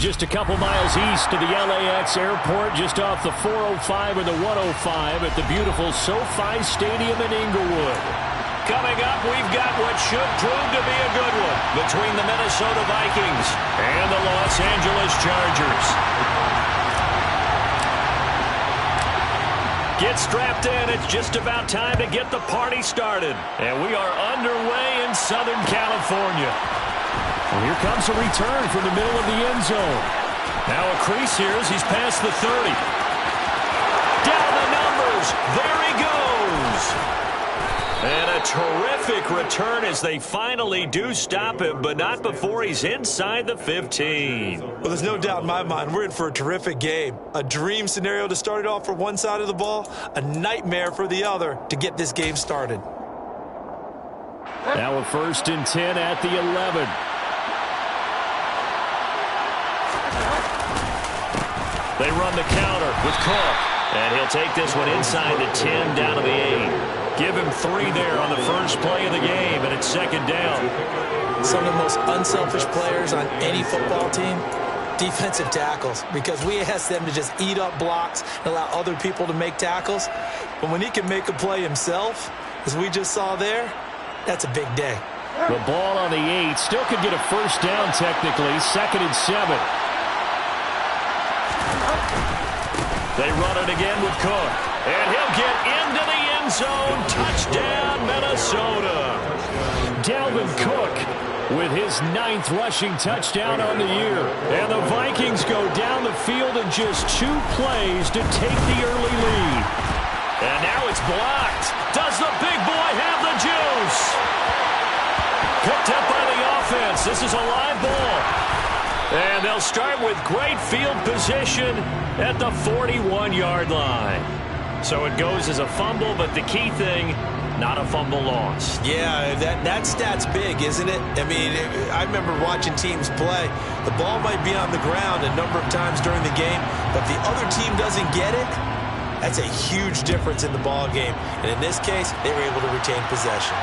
just a couple miles east of the LAX airport, just off the 405 or the 105 at the beautiful SoFi Stadium in Inglewood. Coming up, we've got what should prove to be a good one between the Minnesota Vikings and the Los Angeles Chargers. Get strapped in. It's just about time to get the party started. And we are underway in Southern California. Well, here comes a return from the middle of the end zone. Now a crease here as he's past the 30. Down the numbers. There he goes. And a terrific return as they finally do stop him, but not before he's inside the 15. Well, there's no doubt in my mind we're in for a terrific game. A dream scenario to start it off for one side of the ball, a nightmare for the other to get this game started. Now a 1st and 10 at the 11. They run the counter with Cook. And he'll take this one inside the 10 down to the 8. Give him 3 there on the first play of the game, and it's 2nd down. Some of the most unselfish players on any football team, defensive tackles, because we ask them to just eat up blocks and allow other people to make tackles. But when he can make a play himself, as we just saw there, that's a big day. The ball on the 8 still could get a 1st down technically, 2nd and 7. They run it again with Cook. And he'll get into the end zone. Touchdown, Minnesota. Dalvin Cook with his 9th rushing touchdown on the year. And the Vikings go down the field in just 2 plays to take the early lead. And now it's blocked. Does the big boy have the juice? Picked up by the offense. This is a live ball. And they'll start with great field position at the 41-yard line. So it goes as a fumble, but the key thing, not a fumble loss. Yeah, that stat's big, isn't it? I mean, I remember watching teams play. The ball might be on the ground a number of times during the game, but if the other team doesn't get it, that's a huge difference in the ball game. And in this case, they were able to retain possession.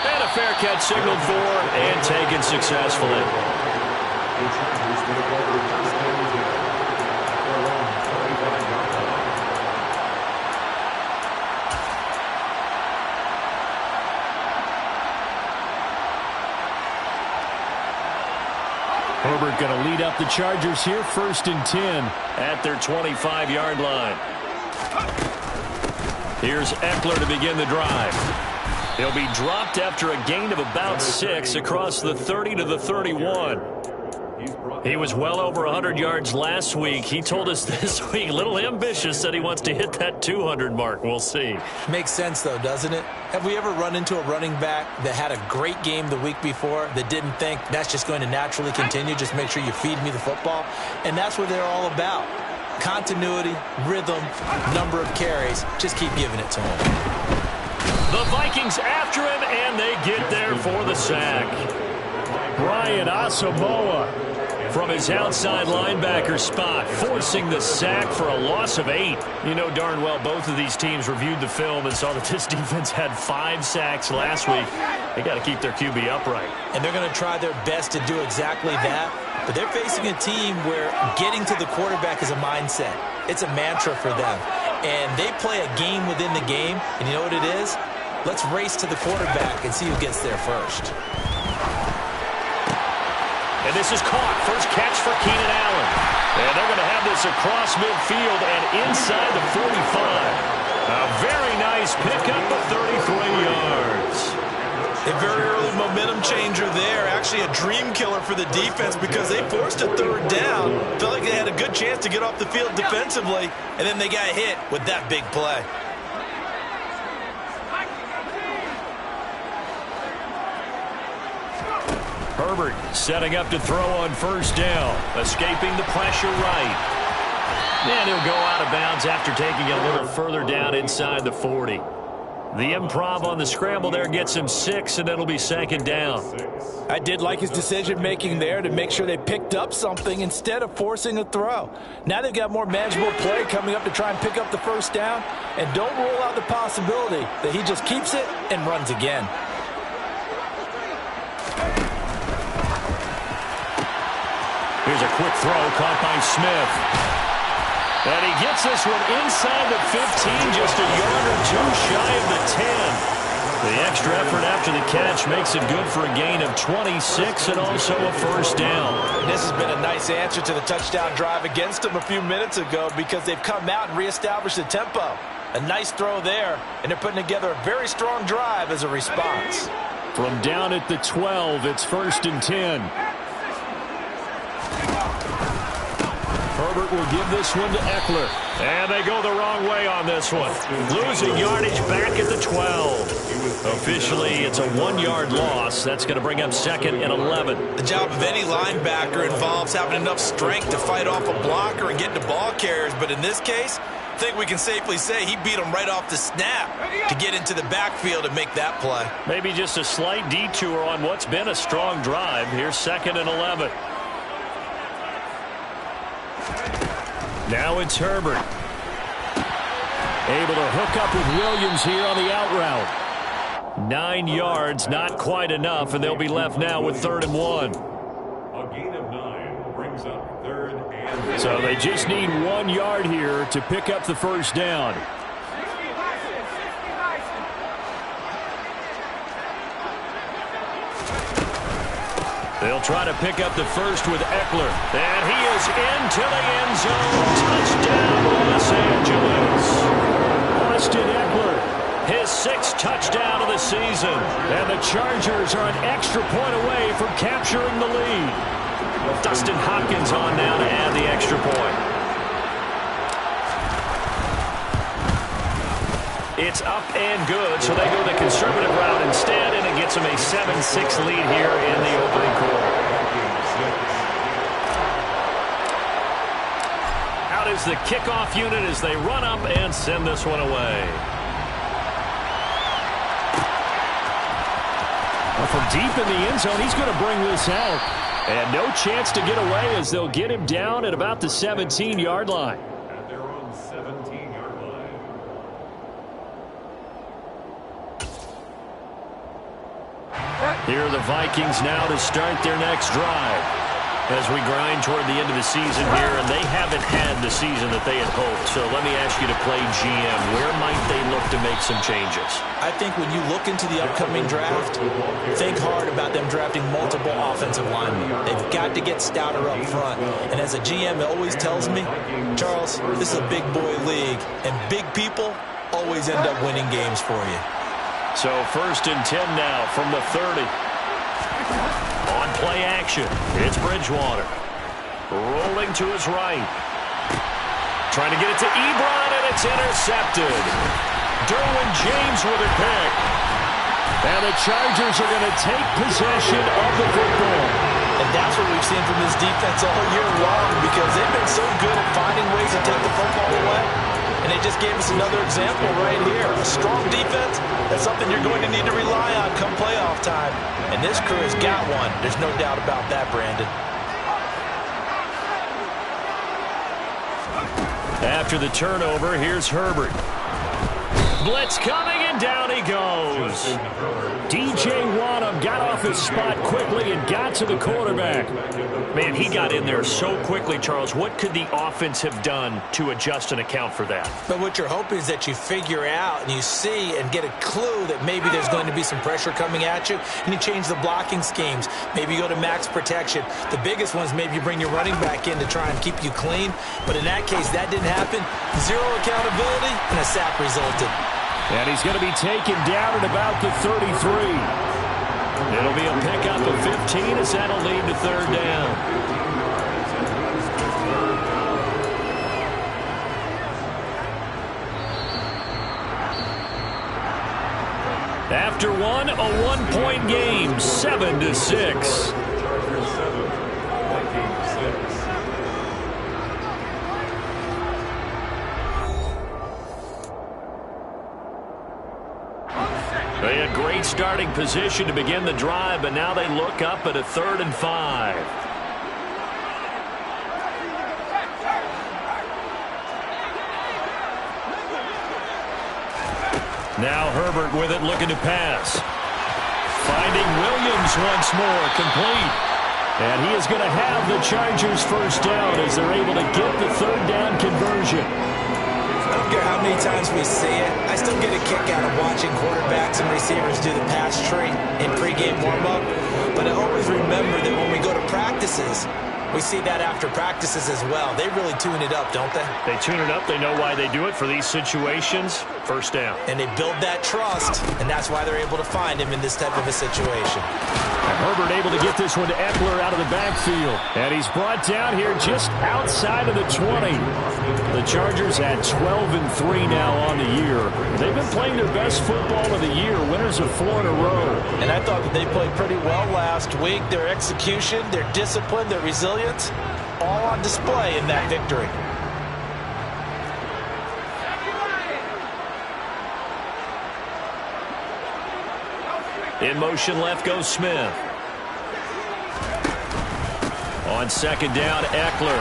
And a fair catch signaled for and taken successfully. Herbert going to lead up the Chargers here, 1st and 10 at their 25-yard line. Here's Eckler to begin the drive. He'll be dropped after a gain of about 6 across the 30 to the 31. He was well over 100 yards last week. He told us this week, a little ambitious, that he wants to hit that 200 mark. We'll see. Makes sense, though, doesn't it? Have we ever run into a running back that had a great game the week before that didn't think that's just going to naturally continue? Just make sure you feed me the football. And that's what they're all about. Continuity, rhythm, number of carries. Just keep giving it to him. The Vikings after him, and they get there for the sack. Brian Asamoah from his outside linebacker spot, forcing the sack for a loss of 8. You know darn well both of these teams reviewed the film and saw that this defense had 5 sacks last week. They got to keep their QB upright. And they're going to try their best to do exactly that. But they're facing a team where getting to the quarterback is a mindset. It's a mantra for them. And they play a game within the game. And you know what it is? Let's race to the quarterback and see who gets there first. And this is caught. First catch for Keenan Allen. And they're going to have this across midfield and inside the 45. A very nice pickup of 33 yards. A very early momentum changer there. Actually a dream killer for the defense because they forced a 3rd down. Felt like they had a good chance to get off the field defensively. And then they got hit with that big play. Herbert setting up to throw on 1st down. Escaping the pressure right. And he'll go out of bounds after taking it a little further down inside the 40. The improv on the scramble there gets him 6, and it'll be 2nd down. I did like his decision-making there to make sure they picked up something instead of forcing a throw. Now they've got more manageable play coming up to try and pick up the 1st down, and don't rule out the possibility that he just keeps it and runs again. Here's a quick throw caught by Smith. And he gets this one inside the 15, just a yard or two shy of the 10. The extra effort after the catch makes it good for a gain of 26 and also a first down. This has been a nice answer to the touchdown drive against them a few minutes ago because they've come out and reestablished the tempo. A nice throw there, and they're putting together a very strong drive as a response. From down at the 12, it's 1st and 10. Herbert will give this one to Eckler. And they go the wrong way on this one. Losing yardage back at the 12. Officially, it's a 1-yard loss. That's going to bring up 2nd and 11. The job of any linebacker involves having enough strength to fight off a blocker and get to ball carriers. But in this case, I think we can safely say he beat him right off the snap to get into the backfield and make that play. Maybe just a slight detour on what's been a strong drive. Here's 2nd and 11. Now it's Herbert. Able to hook up with Williams here on the out route. 9 yards, not quite enough, and they'll be left now with 3rd and 1. A gain of 9 brings up 3rd and... So they just need 1 yard here to pick up the first down. They'll try to pick up the first with Eckler. And he is into the end zone. Touchdown, Los Angeles. Austin Eckler, his 6th touchdown of the season. And the Chargers are an extra point away from capturing the lead. Dustin Hopkins on now to add the extra point. It's up and good, so they go the conservative route instead, and it gets them a 7-6 lead here in the opening quarter. Out is the kickoff unit as they run up and send this one away. Well, from deep in the end zone, he's going to bring this out. And no chance to get away as they'll get him down at about the 17-yard line. At their own 17-yard line. Here are the Vikings now to start their next drive. As we grind toward the end of the season here, and they haven't had the season that they had hoped. So let me ask you to play GM. Where might they look to make some changes? I think when you look into the upcoming draft, think hard about them drafting multiple offensive linemen. They've got to get stouter up front. And as a GM, it always tells me, Charles, this is a big boy league, and big people always end up winning games for you. So 1st and 10 now from the 30. On play action, it's Bridgewater. Rolling to his right. Trying to get it to Ebron, and it's intercepted. Derwin James with a pick. And the Chargers are going to take possession of the football. And that's what we've seen from this defense all year long because they've been so good at finding ways to take the football away. And they just gave us another example right here. A strong defense, that's something you're going to need to rely on come playoff time. And this crew has got one. There's no doubt about that, Brandon. After the turnover, here's Herbert. Blitz coming, and down he goes. DJ Wanham got off his spot quickly and got to the quarterback. Man, he got in there so quickly, Charles. What could the offense have done to adjust and account for that? But what you're hoping is that you figure out and you see and get a clue that maybe there's going to be some pressure coming at you, and you change the blocking schemes. Maybe you go to max protection. The biggest one is maybe you bring your running back in to try and keep you clean. But in that case, that didn't happen. Zero accountability, and a sack resulted. And he's going to be taken down at about the 33. It'll be a pickup of 15 as that'll lead to 3rd down. After one, a 1-point game, 7-6. They had great starting position to begin the drive, but now they look up at a 3rd and 5. Now Herbert with it, looking to pass. Finding Williams once more, complete. And he is going to have the Chargers first down as they're able to get the third down conversion. I don't care how many times we see it. I still get a kick out of watching quarterbacks and receivers do the pass tree in pregame warm-up. But I always remember that when we go to practices, we see that after practices as well. They really tune it up, don't they? They tune it up. They know why they do it for these situations. First down. And they build that trust, and that's why they're able to find him in this type of a situation. And Herbert able to get this one to Eckler out of the backfield. And he's brought down here just outside of the 20. The Chargers at 12-3 now on the year. They've been playing their best football of the year, winners of 4 in a row. And I thought that they played pretty well last week. Their execution, their discipline, their resilience, all on display in that victory. In motion left goes Smith. On second down, Eckler.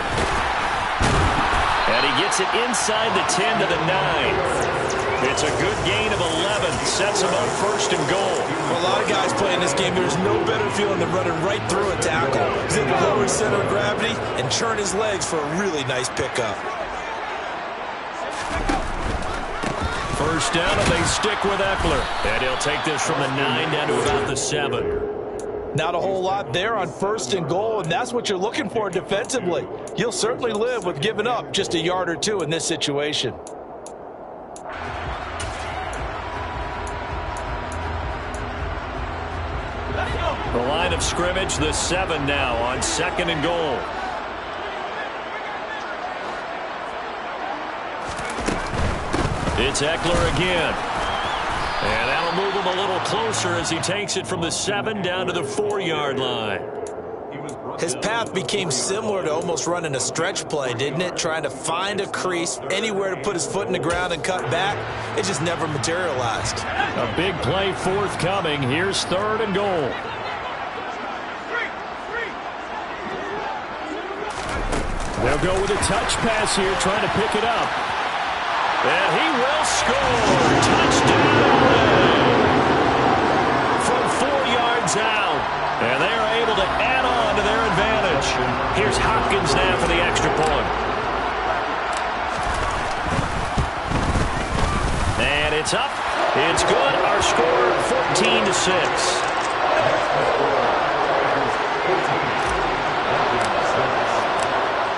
And he gets it inside the 10 to the 9. It's a good gain of 11. Sets him up first and goal. For a lot of guys playing this game, there's no better feeling than running right through a tackle. He's able to lower his center of gravity and churn his legs for a really nice pickup. First down, and they stick with Eckler. And he'll take this from the 9 down to about the 7. Not a whole lot there on first and goal, and that's what you're looking for defensively. You'll certainly live with giving up just a yard or two in this situation. The line of scrimmage, the 7 now on second and goal. It's Eckler again. And that'll move him a little closer as he takes it from the 7 down to the 4-yard line. His path became similar to almost running a stretch play, didn't it? Trying to find a crease, anywhere to put his foot in the ground and cut back. It just never materialized. A big play forthcoming. Here's third and goal. They'll go with a touch pass here, trying to pick it up. And he will score. Touchdown. From 4 yards out. And they are able to add on to their advantage. Here's Hopkins now for the extra point. And it's up. It's good. Our score, 14-6.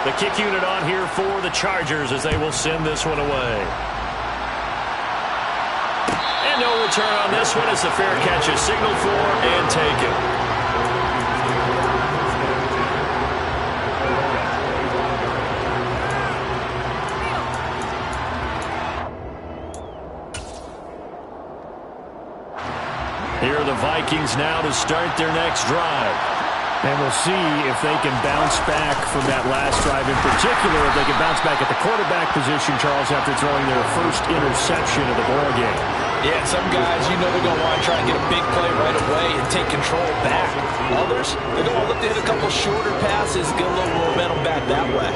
The kick unit on here for the Chargers as they will send this one away. And no return on this one as the fair catch is signaled for and taken. Here are the Vikings now to start their next drive. And we'll see if they can bounce back from that last drive. In particular, if they can bounce back at the quarterback position, Charles, after throwing their first interception of the ballgame. Yeah, some guys, you know they're going to want to try and get a big play right away and take control back. Others, they're going to look to hit a couple shorter passes, get a little momentum back that way.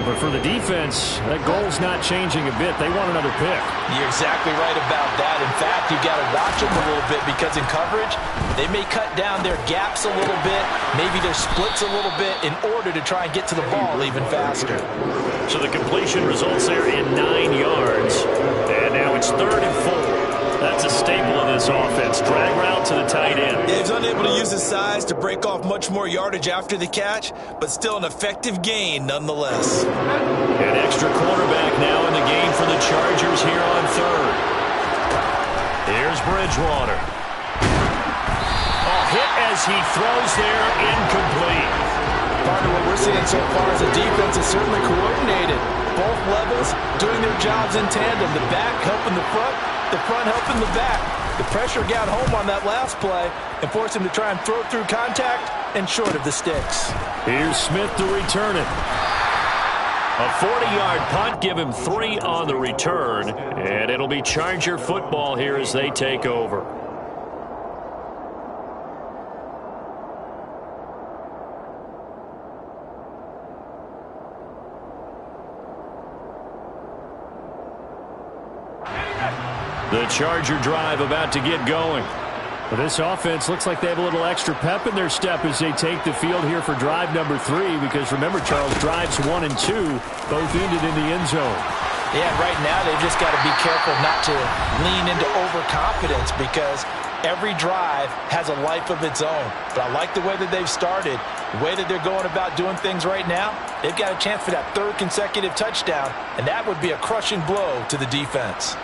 But for the defense, that goal's not changing a bit. They want another pick. You're exactly right about that. In fact, you've got to watch them a little bit because in coverage, they may cut down their gaps a little bit, maybe their splits a little bit in order to try and get to the ball even faster. So the completion results there in 9 yards. And now it's 3rd and 4. That's a staple of this offense. Drag route to the tight end. Yeah, he's unable to use his size to break off much more yardage after the catch, but still an effective gain nonetheless. An extra quarterback now in the game for the Chargers here on 3rd. Here's Bridgewater. Hit as he throws there, incomplete. Part of what we're seeing so far is the defense is certainly coordinated. Both levels doing their jobs in tandem. The back helping the front helping the back. The pressure got home on that last play and forced him to try and throw through contact and short of the sticks. Here's Smith to return it. A 40-yard punt, give him 3 on the return, and it'll be Charger football here as they take over. The Charger drive about to get going. Well, this offense looks like they have a little extra pep in their step as they take the field here for drive number 3, because remember, Charles, drives 1 and 2 both ended in the end zone. Yeah, right now they've just got to be careful not to lean into overconfidence, because every drive has a life of its own. But I like the way that they've started, the way that they're going about doing things right now. They've got a chance for that 3rd consecutive touchdown, and that would be a crushing blow to the defense.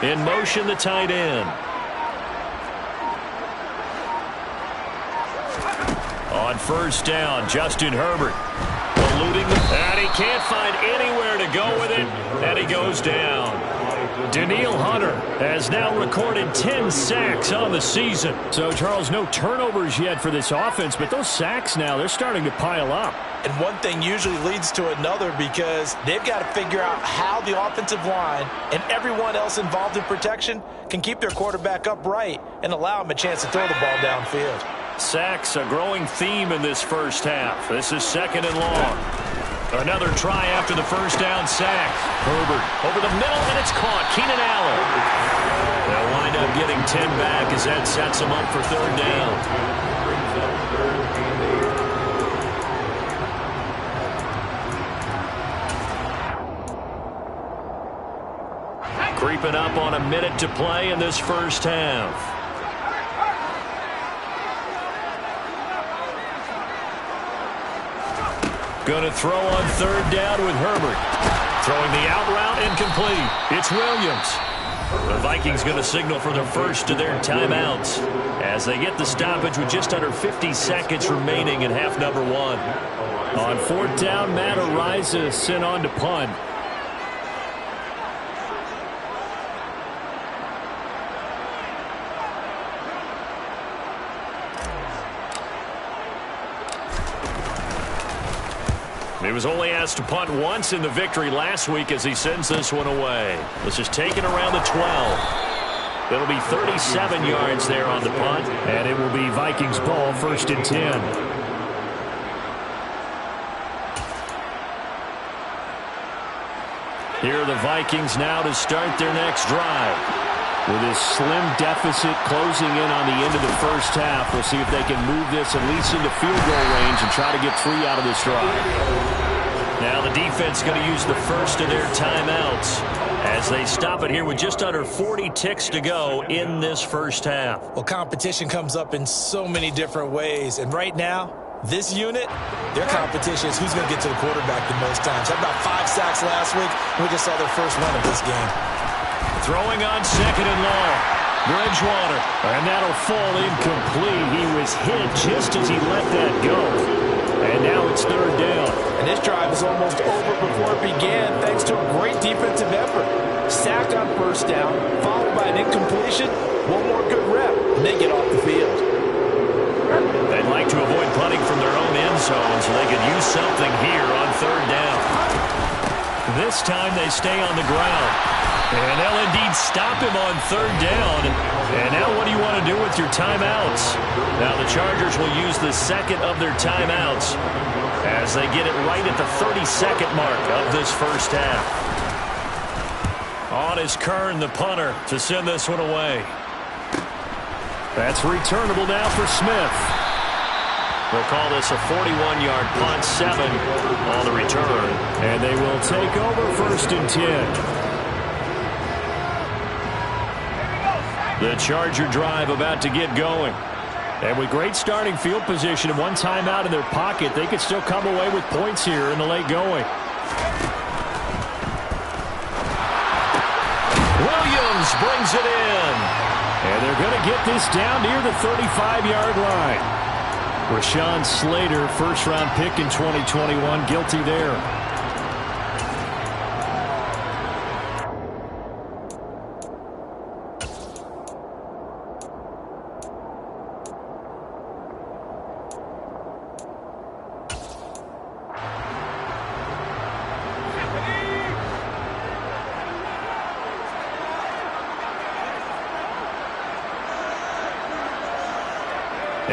In motion, the tight end. On first down, Justin Herbert eluding, and he can't find anywhere to go with it, and he goes down. Danielle Hunter has now recorded 10 sacks on the season. So, Charles, no turnovers yet for this offense, but those sacks now, they're starting to pile up. And one thing usually leads to another, because they've got to figure out how the offensive line and everyone else involved in protection can keep their quarterback upright and allow him a chance to throw the ball downfield. Sacks, a growing theme in this first half. This is 2nd and long. Another try after the first down sack. Herbert over the middle, and it's caught. Keenan Allen. They'll wind up getting 10 back as that sets them up for 3rd down. Creeping up on a minute to play in this first half. Going to throw on 3rd down with Herbert. Throwing the out route, incomplete. It's Williams. The Vikings going to signal for their first of their timeouts as they get the stoppage with just under 50 seconds remaining in half number 1. On 4th down, Matt Ariza sent on to punt. He was only asked to punt once in the victory last week as he sends this one away. This is taken around the 12. It'll be 37 yards there on the punt, and it will be Vikings ball, 1st and 10. Here are the Vikings now to start their next drive. With this slim deficit closing in on the end of the first half, we'll see if they can move this at least into field goal range and try to get 3 out of this drive. Now the defense going to use the first of their timeouts as they stop it here with just under 40 ticks to go in this first half. Well, competition comes up in so many different ways, and right now, this unit, their competition is who's going to get to the quarterback the most times. Had about 5 sacks last week, and we just saw their first win of this game. Throwing on 2nd and long. Bridgewater. And that'll fall incomplete. He was hit just as he let that go. And now it's 3rd down. And this drive is almost over before it began thanks to a great defensive effort. Sack on first down, followed by an incompletion. One more good rep, and they get off the field. They'd like to avoid punting from their own end zone so they could use something here on 3rd down. This time they stay on the ground. And they'll indeed stop him on 3rd down. And now what do you want to do with your timeouts? Now the Chargers will use the 2nd of their timeouts as they get it right at the 32nd mark of this first half. On is Kern, the punter, to send this one away. That's returnable now for Smith. We'll call this a 41-yard punt, 7 on the return. And they will take over 1st and 10. The Charger drive about to get going. And with great starting field position and one timeout in their pocket, they could still come away with points here in the late going. Williams brings it in. And they're going to get this down near the 35-yard line. Rashawn Slater, first-round pick in 2021, guilty there.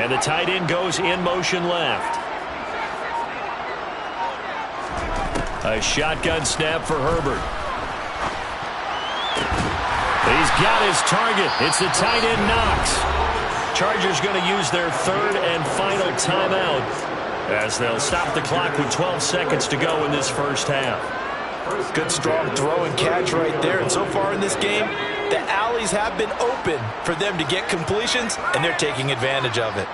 And the tight end goes in motion left. A shotgun snap for Herbert. He's got his target. It's the tight end Knox. Chargers going to use their third and final timeout as they'll stop the clock with 12 seconds to go in this first half. Good strong throw and catch right there. And so far in this game, the alleys have been open for them to get completions, and they're taking advantage of it.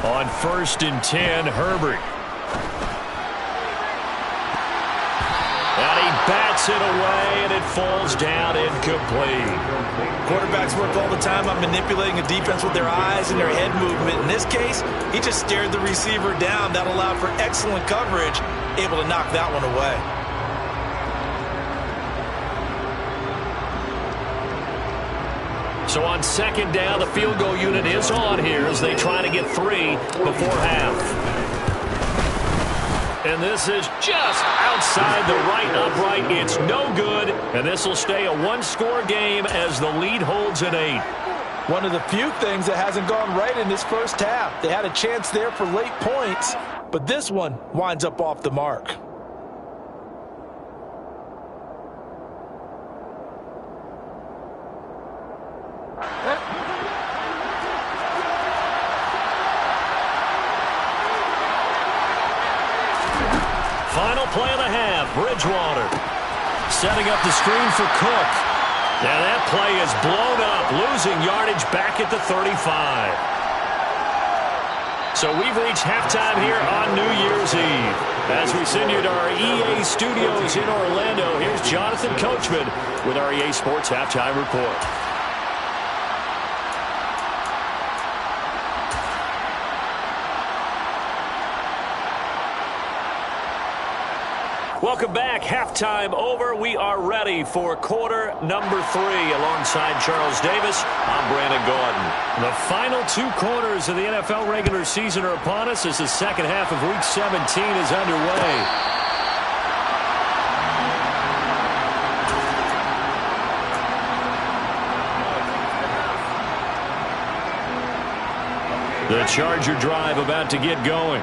On 1st and 10, Herbert. And he bats it away, and it falls down incomplete. Quarterbacks work all the time on manipulating a defense with their eyes and their head movement. In this case, he just stared the receiver down. That allowed for excellent coverage, able to knock that one away. So on 2nd down, the field goal unit is on here as they try to get 3 before half. And this is just outside the right upright. It's no good, and this will stay a one-score game as the lead holds at 8. One of the few things that hasn't gone right in this first half. They had a chance there for late points, but this one winds up off the mark. Final play of the half, Bridgewater setting up the screen for Cook. Now that play is blown up, losing yardage back at the 35. So we've reached halftime here on New Year's Eve. As we send you to our EA studios in Orlando, here's Jonathan Coachman with our EA Sports Halftime Report. Welcome back. Halftime over. We are ready for quarter number 3. Alongside Charles Davis, I'm Brandon Gordon. The final 2 quarters of the NFL regular season are upon us as the second half of Week 17 is underway. The Charger drive about to get going.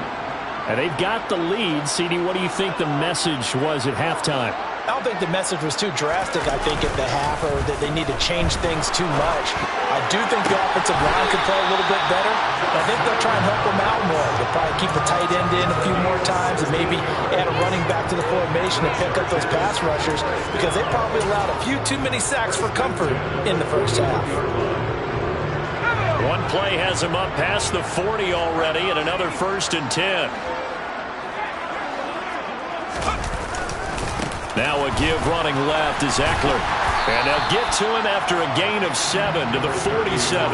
And they've got the lead. CD, what do you think the message was at halftime? I don't think the message was too drastic, I think, at the half, or that they need to change things too much. I do think the offensive line could play a little bit better. I think they'll try and help them out more. They'll probably keep the tight end in a few more times and maybe add a running back to the formation and pick up those pass rushers because they probably allowed a few too many sacks for comfort in the first half. One play has him up past the 40 already, and another 1st and 10. Now a give running left is Eckler. And they'll get to him after a gain of 7 to the 47.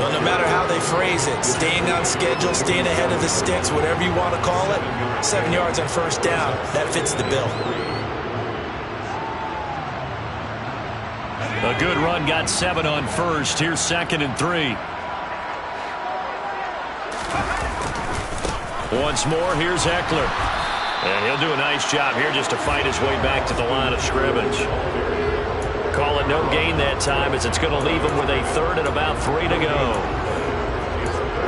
Well, no matter how they phrase it, staying on schedule, staying ahead of the sticks, whatever you want to call it, 7 yards on 1st down, that fits the bill. A good run got 7 on 1st. Here's 2nd and 3. Once more, here's Eckler. And he'll do a nice job here just to fight his way back to the line of scrimmage. Call it no gain that time as it's going to leave him with a 3rd and about 3 to go.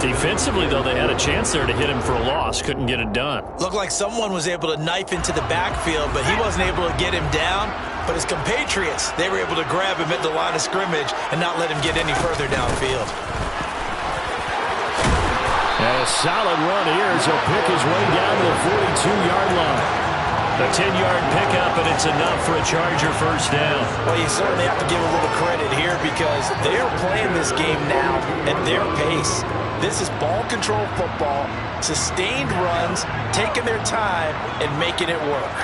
Defensively, though, they had a chance there to hit him for a loss. Couldn't get it done. Looked like someone was able to knife into the backfield, but he wasn't able to get him down. But his compatriots, they were able to grab him at the line of scrimmage and not let him get any further downfield. And a solid run here as he'll pick his way down to the 42-yard line. A 10-yard pickup, and it's enough for a Charger 1st down. Well, you certainly have to give a little credit here because they're playing this game now at their pace. This is ball control football, sustained runs, taking their time, and making it work.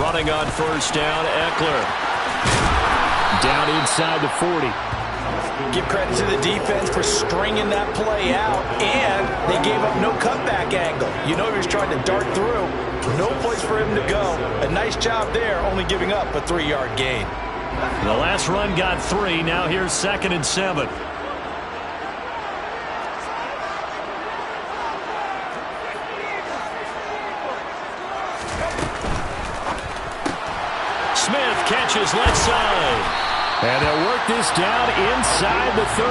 Running on 1st down, Eckler. Down inside the 40. Give credit to the defense for stringing that play out, and they gave up no cutback angle. You know he was trying to dart through. No place for him to go. A nice job there, only giving up a 3-yard gain. The last run got 3. Now here's 2nd and 7. pitches left side. And they'll work this down inside the 30.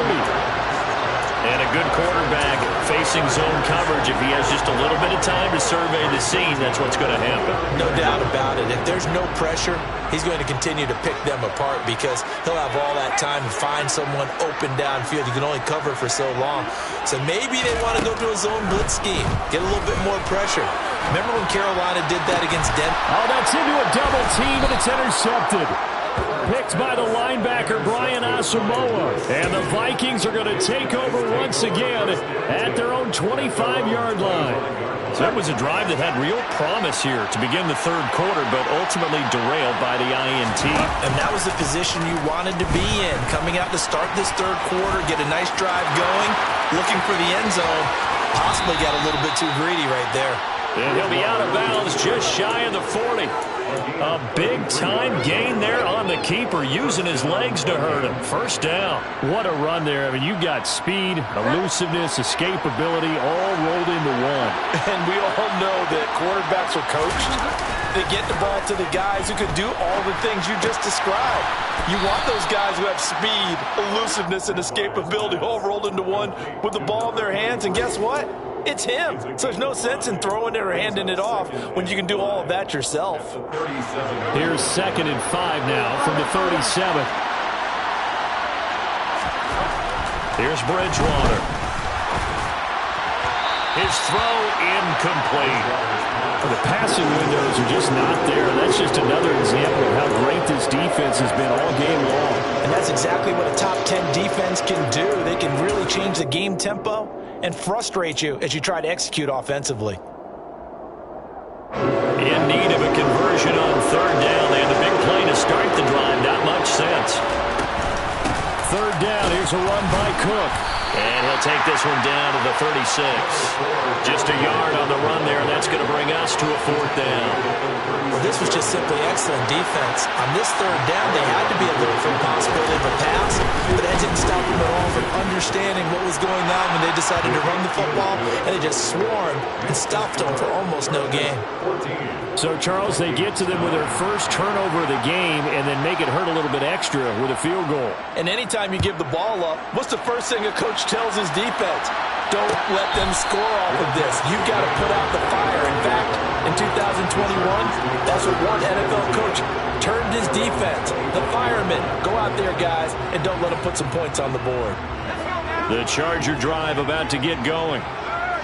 And a good quarterback facing zone coverage. If he has just a little bit of time to survey the scene, that's what's going to happen. No doubt about it. If there's no pressure, he's going to continue to pick them apart because he'll have all that time to find someone open downfield. You can only cover for so long. So maybe they want to go to a zone blitz scheme, get a little bit more pressure. Remember when Carolina did that against Denver? Oh, that's into a double team, and it's intercepted. Picked by the linebacker, Brian Asamoah. And the Vikings are going to take over once again at their own 25-yard line. So that was a drive that had real promise here to begin the third quarter, but ultimately derailed by the INT. And that was the position you wanted to be in. Coming out to start this third quarter, get a nice drive going, looking for the end zone. Possibly got a little bit too greedy right there. And he'll be out of bounds just shy of the 40. A big-time gain there on the keeper, using his legs to hurt him. First down. What a run there. I mean, you got speed, elusiveness, escapability, all rolled into one. And we all know that quarterbacks are coached. They get the ball to the guys who can do all the things you just described. You want those guys who have speed, elusiveness, and escapability all rolled into one with the ball in their hands. And guess what? It's him. So there's no sense in throwing it or handing it off when you can do all of that yourself. Here's 2nd and 5 now from the 37. Here's Bridgewater. His throw incomplete. The passing windows are just not there. That's just another example of how great this defense has been all game long. And that's exactly what a top 10 defense can do. They can really change the game tempo and frustrate you as you try to execute offensively. In need of a conversion on third down. They had the big play to start the drive. Not much sense. Third down. Here's a run by Cook. And he'll take this one down to the 36. Just a yard on the run there, and that's going to bring us to a fourth down. Well, this was just simply excellent defense. On this third down, they had to be a little for the possibility of a pass, but that didn't stop them at all from understanding what was going on when they decided to run the football, and they just swarmed and stopped them for almost no gain. So, Charles, they get to them with their first turnover of the game and then make it hurt a little bit extra with a field goal. And anytime you give the ball up, what's the first thing a coach tells his defense? Don't let them score off of this. You've got to put out the fire. In fact, in 2021, that's what one NFL coach turned his defense. The firemen. Go out there, guys, and don't let them put some points on the board. The Charger drive about to get going.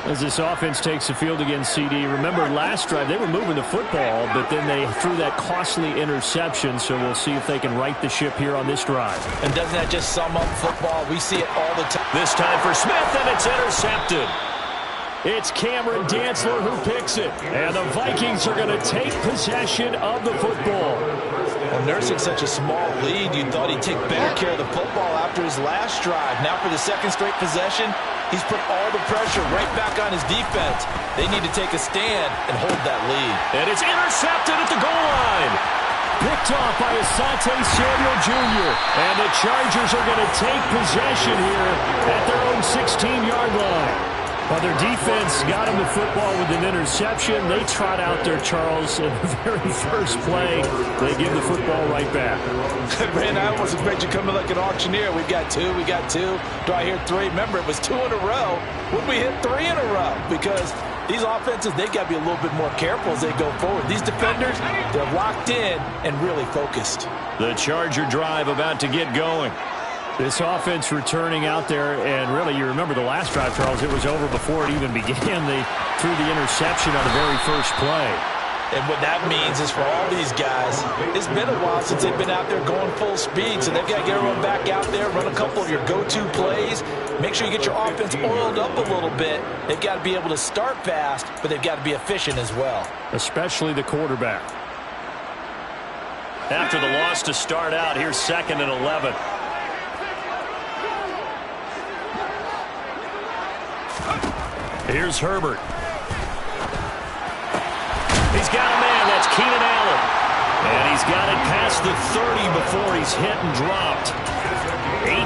As this offense takes the field against CD. Remember, last drive, they were moving the football, but then they threw that costly interception, so we'll see if they can right the ship here on this drive. And doesn't that just sum up football? We see it all the time. This time for Smith, and it's intercepted. It's Cameron Dantzler who picks it, and the Vikings are going to take possession of the football. Well, nursing such a small lead, you thought he'd take better care of the football after his last drive. Now for the second straight possession, he's put all the pressure right back on his defense. They need to take a stand and hold that lead. And it's intercepted at the goal line. Picked off by Asante Samuel Jr. And the Chargers are going to take possession here at their own 16-yard line. Well, their defense got him the football with an interception. They trot out there, Charles, in the very first play. They give the football right back. Man, I almost expect you coming like an auctioneer. We got two. Do I hear three? Remember, it was 2 in a row. Would we hit 3 in a row? Because these offenses, they got to be a little bit more careful as they go forward. These defenders, they're locked in and really focused. The Charger drive about to get going. This offense returning out there, and really, you remember the last drive, Charles, it was over before it even began. They threw the interception on the very first play. And what that means is for all these guys, it's been a while since they've been out there going full speed, so they've got to get everyone back out there, run a couple of your go-to plays, make sure you get your offense oiled up a little bit. They've got to be able to start fast, but they've got to be efficient as well. Especially the quarterback. After the loss to start out, here's 2nd and 11. Here's Herbert. He's got a man. That's Keenan Allen. And he's got it past the 30 before he's hit and dropped.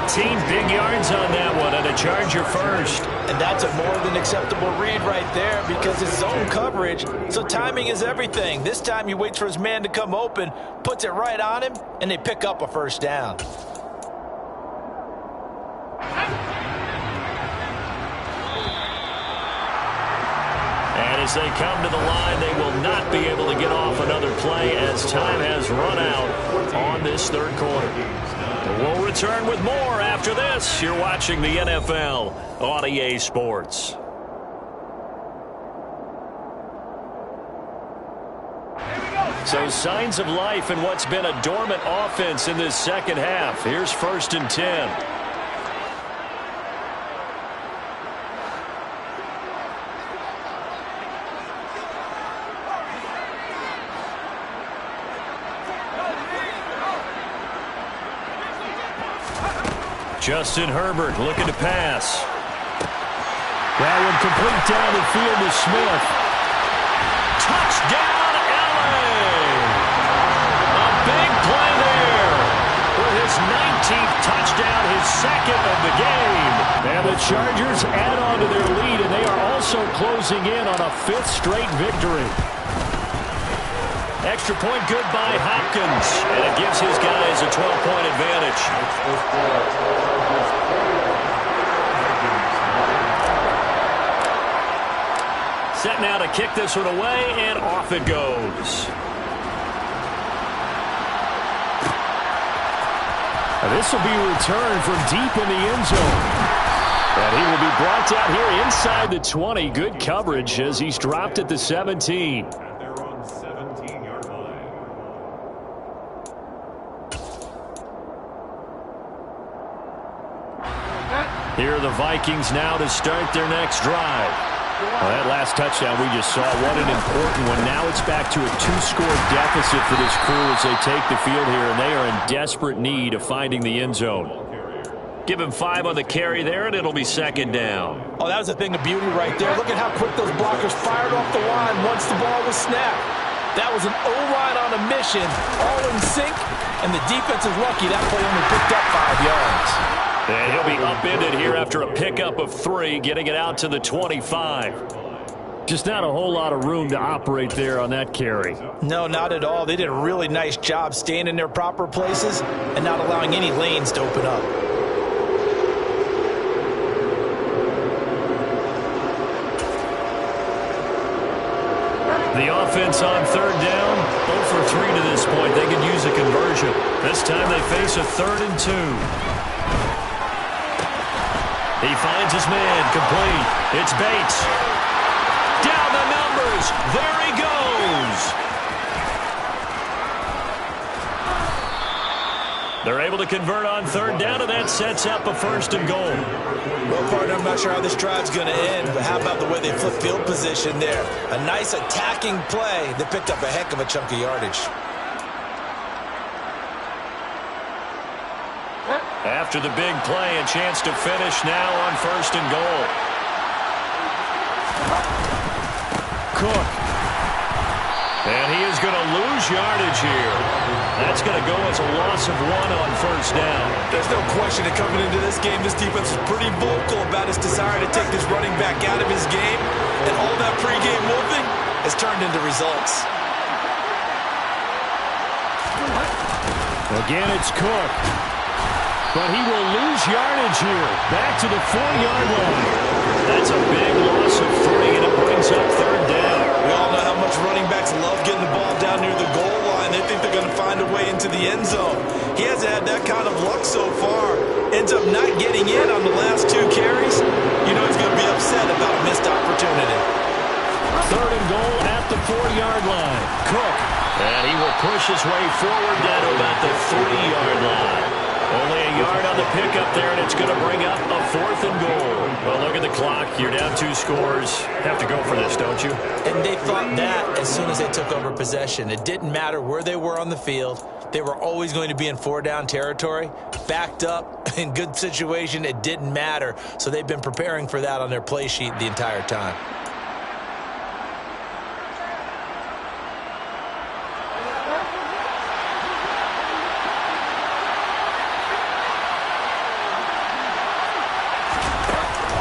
18 big yards on that one, and a Charger first. And that's a more than acceptable read right there because it's zone coverage, so timing is everything. This time he waits for his man to come open, puts it right on him, and they pick up a first down. And as they come to the line, they will not be able to get off another play as time has run out on this third quarter. We'll return with more after this. You're watching the NFL on EA Sports. So signs of life in what's been a dormant offense in this second half. Here's 1st and 10. Justin Herbert looking to pass. That one complete down the field to Smith. Touchdown, LA! A big play there for his 19th touchdown, his second of the game. And the Chargers add on to their lead, and they are also closing in on a 5th straight victory. Extra point good by Hopkins, and it gives his guys a 12-point advantage. Set now to kick this one away, and off it goes. This will be returned from deep in the end zone. And he will be brought down here inside the 20. Good coverage as he's dropped at the 17. Here are the Vikings now to start their next drive. Well, that last touchdown we just saw, what an important one. Now it's back to a 2-score deficit for this crew as they take the field here, and they are in desperate need of finding the end zone. Give him 5 on the carry there, and it'll be 2nd down. Oh, that was a thing of beauty right there. Look at how quick those blockers fired off the line once the ball was snapped. That was an O-line on a mission, all in sync, and the defense is lucky that play only picked up 5 yards. And he'll be upended here after a pickup of 3, getting it out to the 25. Just not a whole lot of room to operate there on that carry. No, not at all. They did a really nice job staying in their proper places and not allowing any lanes to open up. The offense on 3rd down, 0 for 3 to this point. They could use a conversion. This time they face a 3rd and 2. He finds his man, complete. It's Bates. Down the numbers. There he goes. They're able to convert on 3rd down, and that sets up a 1st and goal. Well, partner, I'm not sure how this drive's going to end, but how about the way they flip field position there? A nice attacking play that picked up a heck of a chunk of yardage. After the big play, a chance to finish now on 1st and goal. Cook. And he is going to lose yardage here. That's going to go as a loss of 1 on 1st down. There's no question that coming into this game, this defense is pretty vocal about its desire to take this running back out of his game. And all that pregame wolfing has turned into results. Again, it's Cook. But he will lose yardage here. Back to the 4-yard line. That's a big loss of 3, and it brings up 3rd down. We all know how much running backs love getting the ball down near the goal line. They think they're going to find a way into the end zone. He hasn't had that kind of luck so far. Ends up not getting in on the last 2 carries. You know he's going to be upset about a missed opportunity. 3rd and goal at the 4-yard line. Cook. And he will push his way forward down to about the 3-yard line. Only a yard on the pickup there, and it's going to bring up a 4th and goal. Well, look at the clock. You're down 2 scores. Have to go for this, don't you? And they thought that as soon as they took over possession. It didn't matter where they were on the field. They were always going to be in 4-down territory. Backed up, in good situation, it didn't matter. So they've been preparing for that on their play sheet the entire time.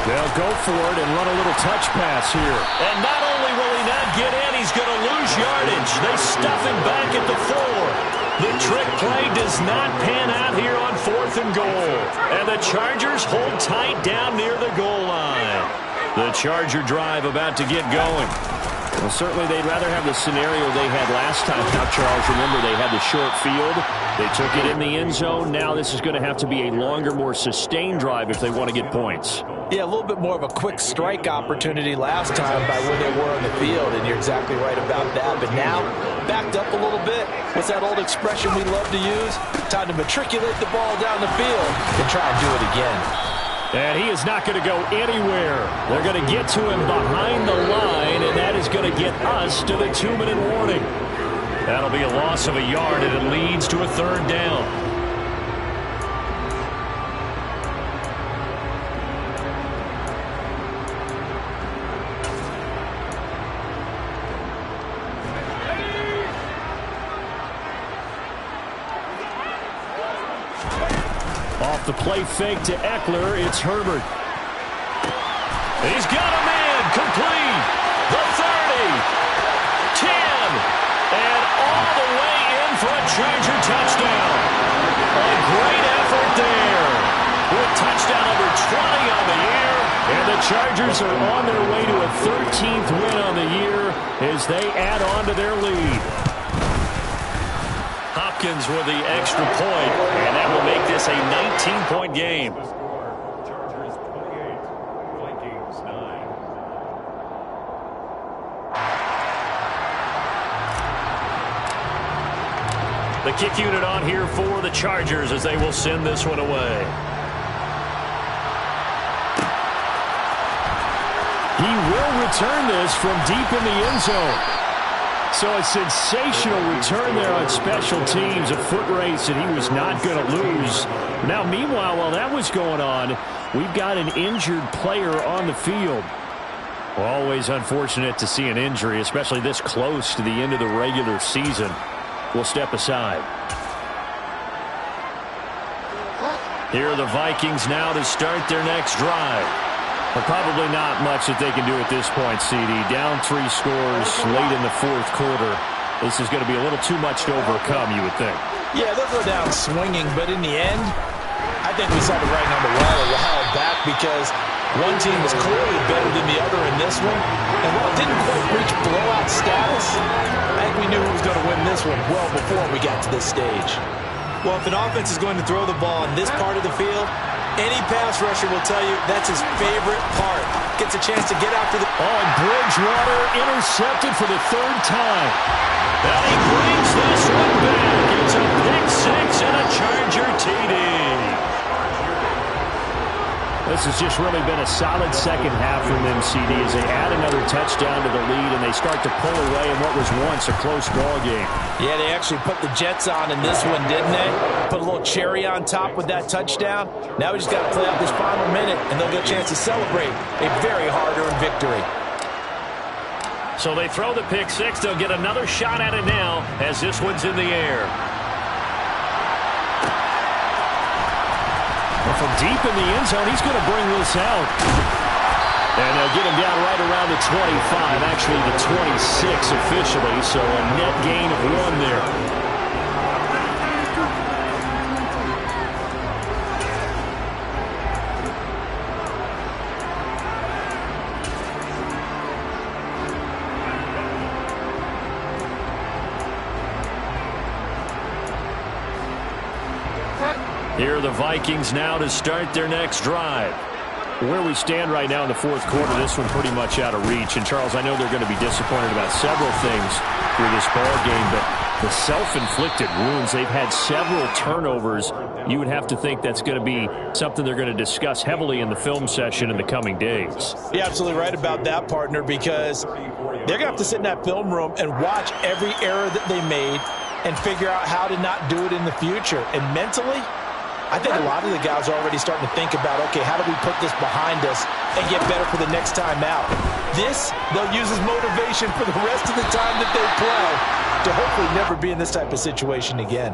They'll go for it and run a little touch pass here. And not only will he not get in, he's going to lose yardage. They stuff him back at the 4. The trick play does not pan out here on 4th and goal. And the Chargers hold tight down near the goal line. The Charger drive about to get going. Well, certainly they'd rather have the scenario they had last time. Now, Charles, remember they had the short field. They took it in the end zone. Now this is going to have to be a longer, more sustained drive if they want to get points. Yeah, a little bit more of a quick strike opportunity last time by where they were on the field, and you're exactly right about that. But now, backed up a little bit. What's that old expression we love to use? Time to matriculate the ball down the field and try and do it again. And he is not going to go anywhere. They're going to get to him behind the line, and that is going to get us to the 2-minute warning. That'll be a loss of a yard, and it leads to a 3rd down. Off the play fake to Eckler, it's Herbert. He's got a man, complete. The 30, 10, and all the way in for a Charger touchdown. A great effort there. With touchdown number 20 on the year, and the Chargers are on their way to a 13th win on the year as they add on to their lead. Hopkins with the extra point, and that will make this a 19-point game. Chargers 28, Vikings 9. The kick unit on here for the Chargers as they will send this one away. He will return this from deep in the end zone. So a sensational return there on special teams, a foot race that he was not going to lose. Now, meanwhile, while that was going on, we've got an injured player on the field. Well, always unfortunate to see an injury, especially this close to the end of the regular season. We'll step aside. Here are the Vikings now to start their next drive. But probably not much that they can do at this point, CD. Down 3 scores late in the 4th quarter. This is going to be a little too much to overcome, you would think. Yeah, they'll go down swinging, but in the end, I think we saw the writing on the wall a while back because one team was clearly better than the other in this one. And while it didn't quite reach blowout status, I think we knew who was going to win this one well before we got to this stage. Well, if an offense is going to throw the ball in this part of the field, any pass rusher will tell you that's his favorite part. Gets a chance to get after the... Oh, and Bridgewater intercepted for the 3rd time. And he brings this one back. It's a pick 6 and a Charger TD. This has just really been a solid second half from them, CD, as they add another touchdown to the lead and they start to pull away in what was once a close ball game. Yeah, they actually put the Jets on in this one, didn't they? Put a little cherry on top with that touchdown. Now we just got to play out this final minute, and they'll get a chance to celebrate a very hard-earned victory. So they throw the pick 6. They'll get another shot at it now as this one's in the air. Well, from deep in the end zone, he's going to bring this out. And they'll get him down right around the 25, actually the 26 officially, so a net gain of 1 there. Here are the Vikings now to start their next drive. Where we stand right now in the 4th quarter, this one pretty much out of reach. And, Charles, I know they're going to be disappointed about several things through this ball game, but the self-inflicted wounds, they've had several turnovers. You would have to think that's going to be something they're going to discuss heavily in the film session in the coming days. You're absolutely right about that, partner, because they're going to have to sit in that film room and watch every error that they made and figure out how to not do it in the future. And mentally, I think a lot of the guys are already starting to think about, okay, how do we put this behind us and get better for the next time out? This, they'll use as motivation for the rest of the time that they play to hopefully never be in this type of situation again.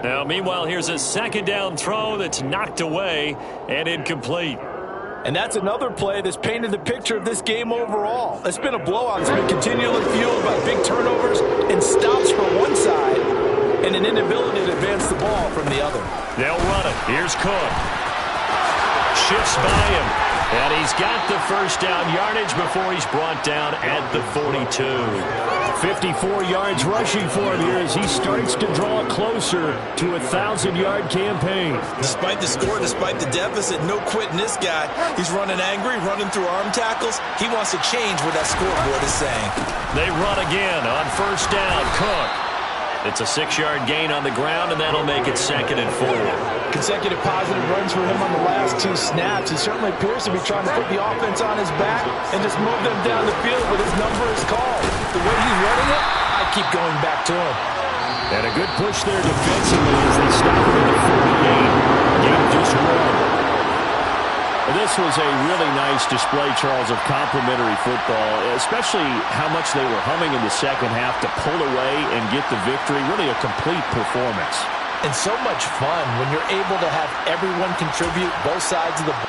Now, meanwhile, here's a 2nd down throw that's knocked away and incomplete. And that's another play that's painted the picture of this game overall. It's been a blowout. It's been continually fueled by big turnovers and stops from one side and an inability to advance the ball from the other. They'll run it. Here's Cook. Shifts by him. And he's got the first down yardage before he's brought down at the 42. 54 yards rushing for him here as he starts to draw closer to a 1,000-yard campaign. Despite the score, despite the deficit, no quitting this guy. He's running angry, running through arm tackles. He wants to change what that scoreboard is saying. They run again on first down. Cook. It's a 6-yard gain on the ground, and that'll make it 2nd and 4. Consecutive positive runs for him on the last 2 snaps. He certainly appears to be trying to put the offense on his back and just move them down the field when his number is called. The way he's running it, I keep going back to him. And a good push there defensively as they stop him at the 48. Game just won. This was a really nice display, Charles, of complimentary football, especially how much they were humming in the second half to pull away and get the victory. Really a complete performance. And so much fun when you're able to have everyone contribute both sides of the ball.